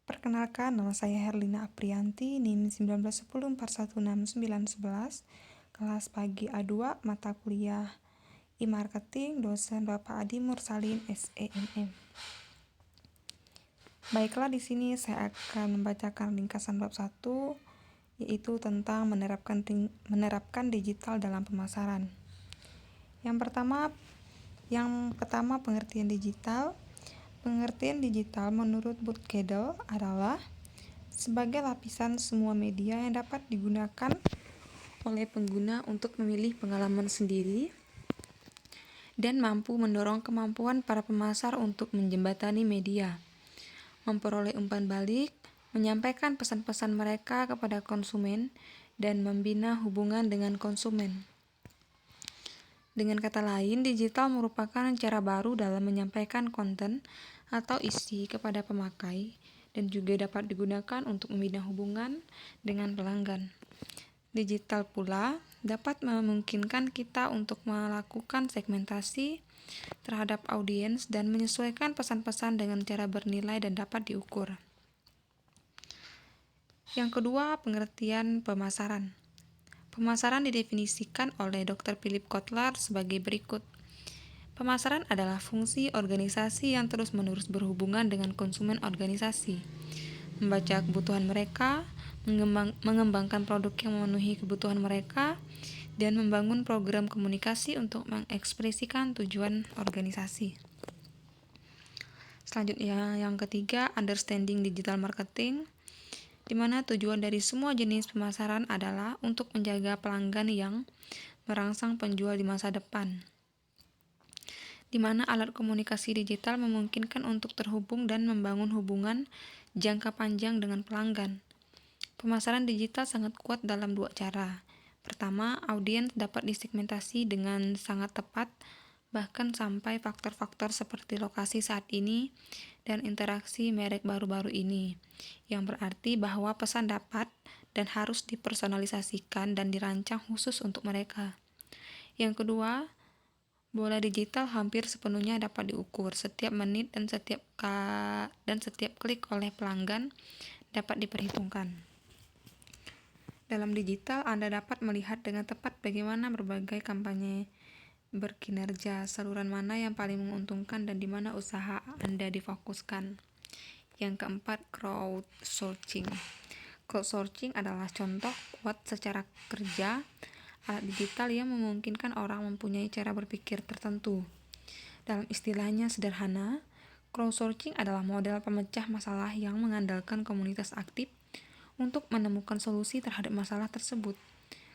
Perkenalkan, nama saya Herlina Aprianti, NIM 1910416911, kelas pagi A2, mata kuliah e-marketing, dosen Bapak Adi Mursalin, SEMM. Baiklah, di sini saya akan membacakan ringkasan bab 1, yaitu tentang menerapkan digital dalam pemasaran. Yang pertama pengertian digital. Pengertian digital menurut Bootcadle adalah sebagai lapisan semua media yang dapat digunakan oleh pengguna untuk memilih pengalaman sendiri dan mampu mendorong kemampuan para pemasar untuk menjembatani media, memperoleh umpan balik, menyampaikan pesan-pesan mereka kepada konsumen, dan membina hubungan dengan konsumen. Dengan kata lain, digital merupakan cara baru dalam menyampaikan konten atau isi kepada pemakai dan juga dapat digunakan untuk membina hubungan dengan pelanggan. Digital pula dapat memungkinkan kita untuk melakukan segmentasi terhadap audiens dan menyesuaikan pesan-pesan dengan cara bernilai dan dapat diukur. Yang kedua, pengertian pemasaran. Pemasaran didefinisikan oleh Dr. Philip Kotler sebagai berikut. Pemasaran adalah fungsi organisasi yang terus-menerus berhubungan dengan konsumen organisasi, membaca kebutuhan mereka, mengembangkan produk yang memenuhi kebutuhan mereka, dan membangun program komunikasi untuk mengekspresikan tujuan organisasi. Selanjutnya, yang ketiga, understanding digital marketing, di mana tujuan dari semua jenis pemasaran adalah untuk menjaga pelanggan yang merangsang penjual di masa depan, di mana alat komunikasi digital memungkinkan untuk terhubung dan membangun hubungan jangka panjang dengan pelanggan. Pemasaran digital sangat kuat dalam dua cara. Pertama, audiens dapat disegmentasi dengan sangat tepat, bahkan sampai faktor-faktor seperti lokasi saat ini dan interaksi merek baru-baru ini, yang berarti bahwa pesan dapat dan harus dipersonalisasikan dan dirancang khusus untuk mereka. Yang kedua, bola digital hampir sepenuhnya dapat diukur. Setiap menit dan setiap klik oleh pelanggan dapat diperhitungkan. Dalam digital, Anda dapat melihat dengan tepat bagaimana berbagai kampanye berkinerja, saluran mana yang paling menguntungkan, dan di mana usaha Anda difokuskan. Yang keempat, crowdsourcing. Crowdsourcing adalah contoh kuat secara kerja alat digital yang memungkinkan orang mempunyai cara berpikir tertentu. Dalam istilahnya sederhana, crowdsourcing adalah model pemecah masalah yang mengandalkan komunitas aktif untuk menemukan solusi terhadap masalah tersebut.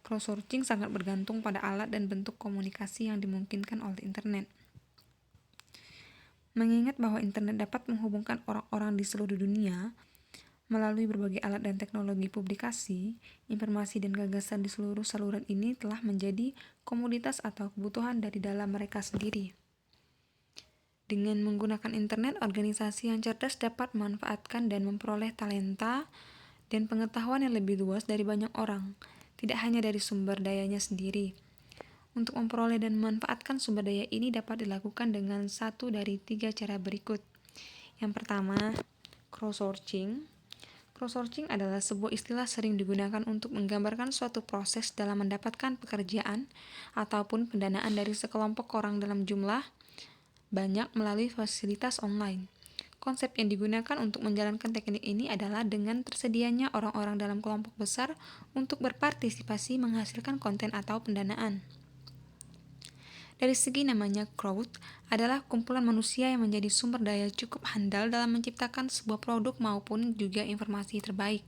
Crowdsourcing sangat bergantung pada alat dan bentuk komunikasi yang dimungkinkan oleh internet. Mengingat bahwa internet dapat menghubungkan orang-orang di seluruh dunia melalui berbagai alat dan teknologi publikasi, informasi dan gagasan di seluruh saluran ini telah menjadi komoditas atau kebutuhan dari dalam mereka sendiri. Dengan menggunakan internet, organisasi yang cerdas dapat memanfaatkan dan memperoleh talenta dan pengetahuan yang lebih luas dari banyak orang, tidak hanya dari sumber dayanya sendiri. Untuk memperoleh dan memanfaatkan sumber daya ini dapat dilakukan dengan satu dari tiga cara berikut. Yang pertama, crowdsourcing. Crowdsourcing adalah sebuah istilah sering digunakan untuk menggambarkan suatu proses dalam mendapatkan pekerjaan ataupun pendanaan dari sekelompok orang dalam jumlah banyak melalui fasilitas online. Konsep yang digunakan untuk menjalankan teknik ini adalah dengan tersedianya orang-orang dalam kelompok besar untuk berpartisipasi menghasilkan konten atau pendanaan. Dari segi namanya, crowd adalah kumpulan manusia yang menjadi sumber daya cukup handal dalam menciptakan sebuah produk maupun juga informasi terbaik.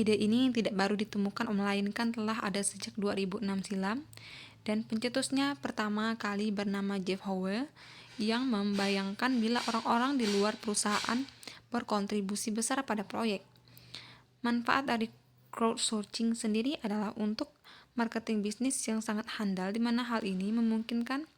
Ide ini tidak baru ditemukan melainkan telah ada sejak 2006 silam, dan pencetusnya pertama kali bernama Jeff Howe yang membayangkan bila orang-orang di luar perusahaan berkontribusi besar pada proyek. Manfaat dari crowdsourcing sendiri adalah untuk marketing bisnis yang sangat handal, di mana hal ini memungkinkan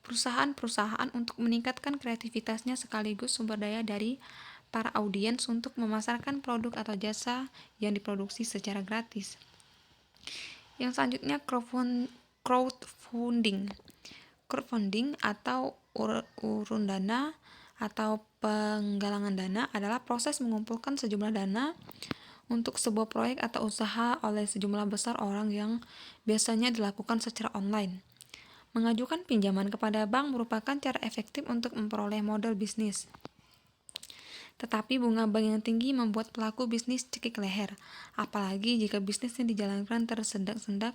perusahaan-perusahaan untuk meningkatkan kreativitasnya sekaligus sumber daya dari para audiens untuk memasarkan produk atau jasa yang diproduksi secara gratis. Yang selanjutnya, crowdfunding. Crowdfunding atau urun dana atau penggalangan dana adalah proses mengumpulkan sejumlah dana untuk sebuah proyek atau usaha oleh sejumlah besar orang yang biasanya dilakukan secara online. Mengajukan pinjaman kepada bank merupakan cara efektif untuk memperoleh modal bisnis. Tetapi bunga bank yang tinggi membuat pelaku bisnis cekik leher, apalagi jika bisnisnya dijalankan tersendak-sendak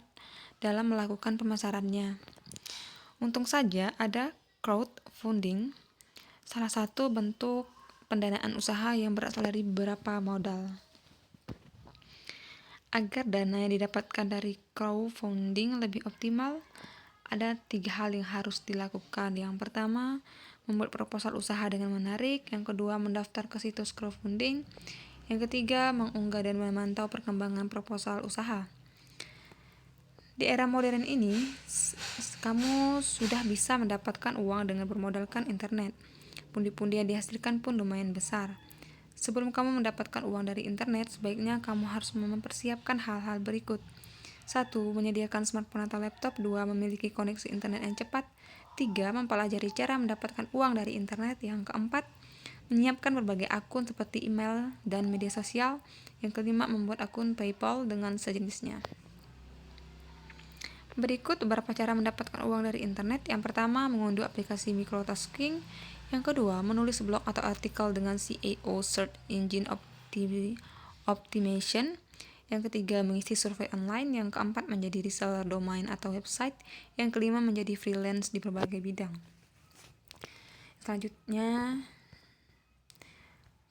dalam melakukan pemasarannya. Untung saja ada crowdfunding, salah satu bentuk pendanaan usaha yang berasal dari beberapa modal. Agar dana yang didapatkan dari crowdfunding lebih optimal, ada 3 hal yang harus dilakukan. Yang pertama, membuat proposal usaha dengan menarik. Yang kedua, mendaftar ke situs crowdfunding. Yang ketiga, mengunggah dan memantau perkembangan proposal usaha. Di era modern ini, kamu sudah bisa mendapatkan uang dengan bermodalkan internet. Pundi-pundi yang dihasilkan pun lumayan besar. Sebelum kamu mendapatkan uang dari internet, sebaiknya kamu harus mempersiapkan hal-hal berikut. 1. Menyediakan smartphone atau laptop. 2. Memiliki koneksi internet yang cepat. 3. Mempelajari cara mendapatkan uang dari internet. Yang keempat, menyiapkan berbagai akun seperti email dan media sosial. Yang kelima, membuat akun PayPal dengan sejenisnya. Berikut beberapa cara mendapatkan uang dari internet. Yang pertama, mengunduh aplikasi microtasking. Yang kedua, menulis blog atau artikel dengan SEO Search Engine Optimization. Yang ketiga, mengisi survei online. Yang keempat, menjadi reseller domain atau website. Yang kelima, menjadi freelance di berbagai bidang. Selanjutnya,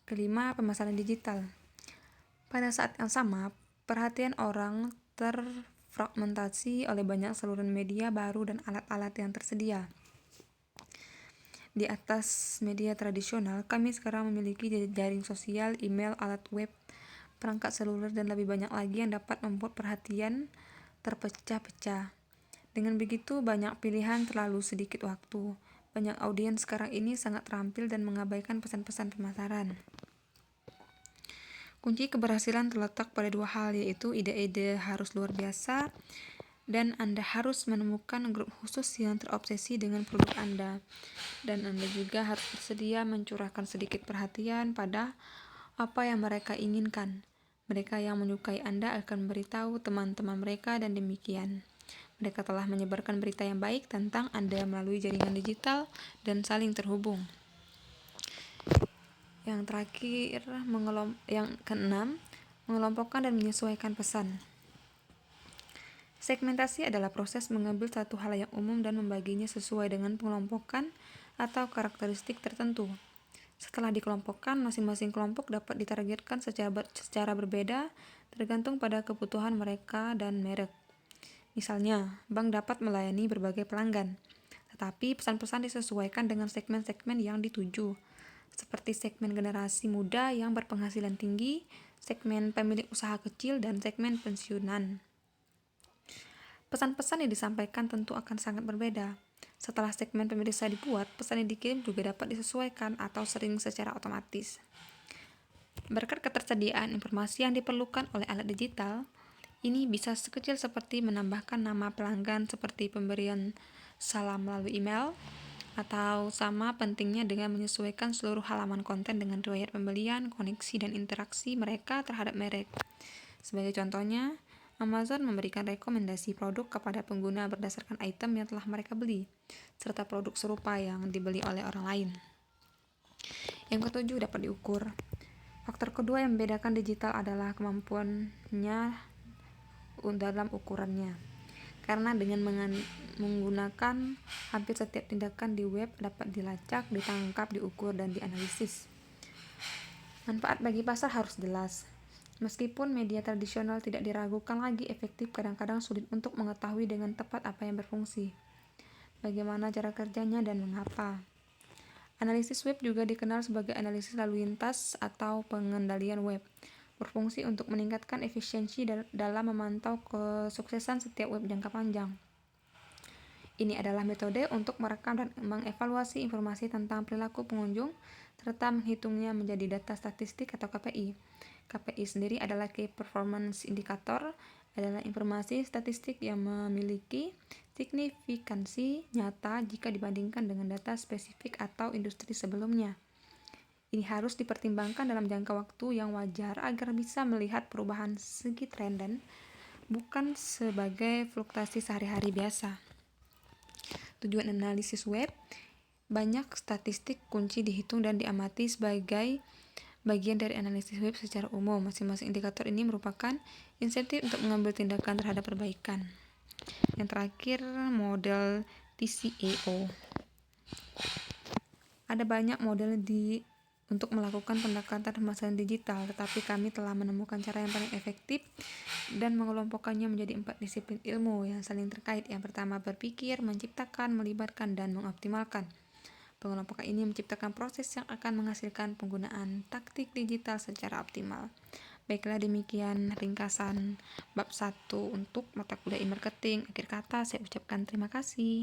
kelima, pemasaran digital. Pada saat yang sama, perhatian orang terfragmentasi oleh banyak saluran media baru dan alat-alat yang tersedia. Di atas media tradisional, kami sekarang memiliki jaring sosial, email, alat web, perangkat seluler, dan lebih banyak lagi yang dapat membuat perhatian terpecah-pecah. Dengan begitu, banyak pilihan terlalu sedikit waktu. Banyak audiens sekarang ini sangat terampil dan mengabaikan pesan-pesan pemasaran. Kunci keberhasilan terletak pada 2 hal, yaitu ide-ide harus luar biasa dan Anda harus menemukan grup khusus yang terobsesi dengan produk Anda. Dan Anda juga harus bersedia mencurahkan sedikit perhatian pada apa yang mereka inginkan. Mereka yang menyukai Anda akan memberitahu teman-teman mereka dan demikian. Mereka telah menyebarkan berita yang baik tentang Anda melalui jaringan digital dan saling terhubung. Yang terakhir, yang keenam, mengelompokkan dan menyesuaikan pesan. Segmentasi adalah proses mengambil satu hal yang umum dan membaginya sesuai dengan pengelompokan atau karakteristik tertentu. Setelah dikelompokkan, masing-masing kelompok dapat ditargetkan secara berbeda tergantung pada kebutuhan mereka dan merek. Misalnya, bank dapat melayani berbagai pelanggan, tetapi pesan-pesan disesuaikan dengan segmen-segmen yang dituju, seperti segmen generasi muda yang berpenghasilan tinggi, segmen pemilik usaha kecil, dan segmen pensiunan. Pesan-pesan yang disampaikan tentu akan sangat berbeda. Setelah segmen pemirsa dibuat, pesan yang dikirim juga dapat disesuaikan atau sering secara otomatis. Berkat ketersediaan informasi yang diperlukan oleh alat digital, ini bisa sekecil seperti menambahkan nama pelanggan seperti pemberian salam melalui email, atau sama pentingnya dengan menyesuaikan seluruh halaman konten dengan riwayat pembelian, koneksi, dan interaksi mereka terhadap merek. Sebagai contohnya, Amazon memberikan rekomendasi produk kepada pengguna berdasarkan item yang telah mereka beli, serta produk serupa yang dibeli oleh orang lain. Yang ketujuh, dapat diukur. Faktor kedua yang membedakan digital adalah kemampuannya dalam ukurannya. Karena dengan menggunakan hampir setiap tindakan di web dapat dilacak, ditangkap, diukur, dan dianalisis. Manfaat bagi pasar harus jelas. Meskipun media tradisional tidak diragukan lagi efektif, kadang-kadang sulit untuk mengetahui dengan tepat apa yang berfungsi, bagaimana cara kerjanya, dan mengapa. Analisis web juga dikenal sebagai analisis lalu lintas atau pengendalian web, berfungsi untuk meningkatkan efisiensi dalam memantau kesuksesan setiap web jangka panjang. Ini adalah metode untuk merekam dan mengevaluasi informasi tentang perilaku pengunjung, serta menghitungnya menjadi data statistik atau KPI. KPI sendiri adalah Key Performance Indicator adalah informasi statistik yang memiliki signifikansi nyata jika dibandingkan dengan data spesifik atau industri sebelumnya. Ini harus dipertimbangkan dalam jangka waktu yang wajar agar bisa melihat perubahan segi tren dan bukan sebagai fluktuasi sehari-hari biasa. Tujuan analisis web, banyak statistik kunci dihitung dan diamati sebagai bagian dari analisis web secara umum. Masing-masing indikator ini merupakan insentif untuk mengambil tindakan terhadap perbaikan. Yang terakhir, model TCAO. Ada banyak model untuk melakukan pendekatan pemasaran digital, tetapi kami telah menemukan cara yang paling efektif dan mengelompokkannya menjadi 4 disiplin ilmu yang saling terkait. Yang pertama, berpikir, menciptakan, melibatkan, dan mengoptimalkan. Pengelompokan ini menciptakan proses yang akan menghasilkan penggunaan taktik digital secara optimal. Baiklah, demikian ringkasan bab 1 untuk mata kuliah e-marketing. Akhir kata, saya ucapkan terima kasih.